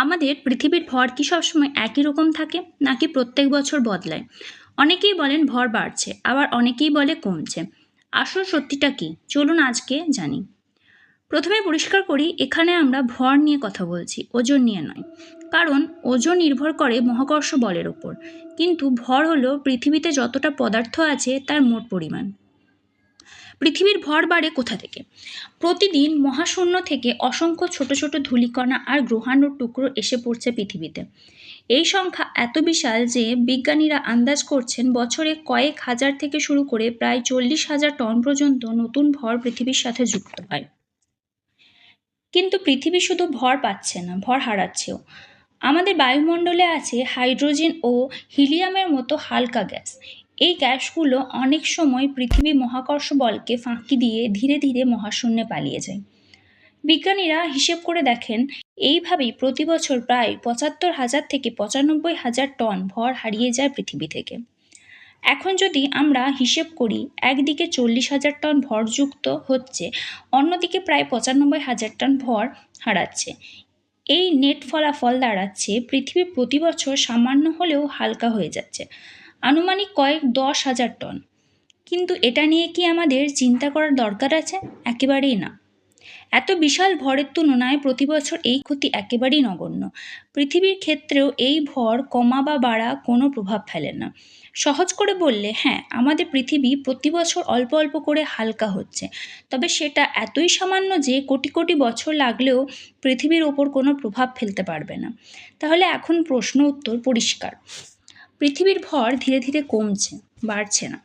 আমাদের পৃথিবীর ভর কি সবসময় একই রকম থাকে নাকি প্রত্যেক বছর বদলায়? অনেকেই বলেন ভর বাড়ছে, আবার অনেকেই বলে কমছে। আসল সত্যিটা কি? চলুন আজকে জানি। প্রথমে পরিষ্কার করি, এখানে আমরা ভর নিয়ে কথা বলছি, ওজন নিয়ে নয়। কারণ ওজন নির্ভর করে মহাকর্ষ বলের ওপর, কিন্তু ভর হলো পৃথিবীতে যতটা পদার্থ আছে তার মোট পরিমাণ। পৃথিবীর ভর বাড়ে কোথা থেকে? প্রতিদিন মহাশূন্য থেকে অসংখ্য ছোট ছোট ধূলিকণা আর গ্রহাণুর টুকরো এসে পড়ছে পৃথিবীতে। এই সংখ্যা এত বিশাল যে বিজ্ঞানীরা আন্দাজ করছেন বছরে কয়েক হাজার থেকে শুরু করে প্রায় 40,000 টন পর্যন্ত নতুন ভর পৃথিবীর সাথে যুক্ত হয়। কিন্তু পৃথিবী শুধু ভর পাচ্ছে না, ভর হারাচ্ছেও। আমাদের বায়ুমণ্ডলে আছে হাইড্রোজেন ও হিলিয়ামের মতো হালকা গ্যাস। এই গ্যাসগুলো অনেক সময় পৃথিবী মহাকর্ষ বলকে ফাঁকি দিয়ে ধীরে ধীরে মহাশূন্যে পালিয়ে যায়। বিজ্ঞানীরা হিসেব করে দেখেন, এইভাবেই প্রতি বছর প্রায় 75,000 থেকে 95,000 টন ভর হারিয়ে যায় পৃথিবী থেকে। এখন যদি আমরা হিসেব করি, একদিকে 40,000 টন ভর যুক্ত হচ্ছে, অন্যদিকে প্রায় 95,000 টন ভর হারাচ্ছে। এই নেট ফলাফল দাঁড়াচ্ছে পৃথিবী প্রতি বছর সামান্য হলেও হালকা হয়ে যাচ্ছে, আনুমানিক কয়েক 10,000 টন। কিন্তু এটা নিয়ে কি আমাদের চিন্তা করার দরকার আছে? একেবারেই না। এত বিশাল ভরের তুলনায় প্রতি বছর এই ক্ষতি একেবারেই নগণ্য। পৃথিবীর ক্ষেত্রেও এই ভর কমা বা বাড়া কোনো প্রভাব ফেলে না। সহজ করে বললে, হ্যাঁ, আমাদের পৃথিবী প্রতি বছর অল্প অল্প করে হালকা হচ্ছে, তবে সেটা এতই সামান্য যে কোটি কোটি বছর লাগলেও পৃথিবীর ওপর কোনো প্রভাব ফেলতে পারবে না। তাহলে এখন প্রশ্ন উত্তর পরিষ্কার, পৃথিবীর ভর ধীরে ধীরে কমছে, বাড়ছে না।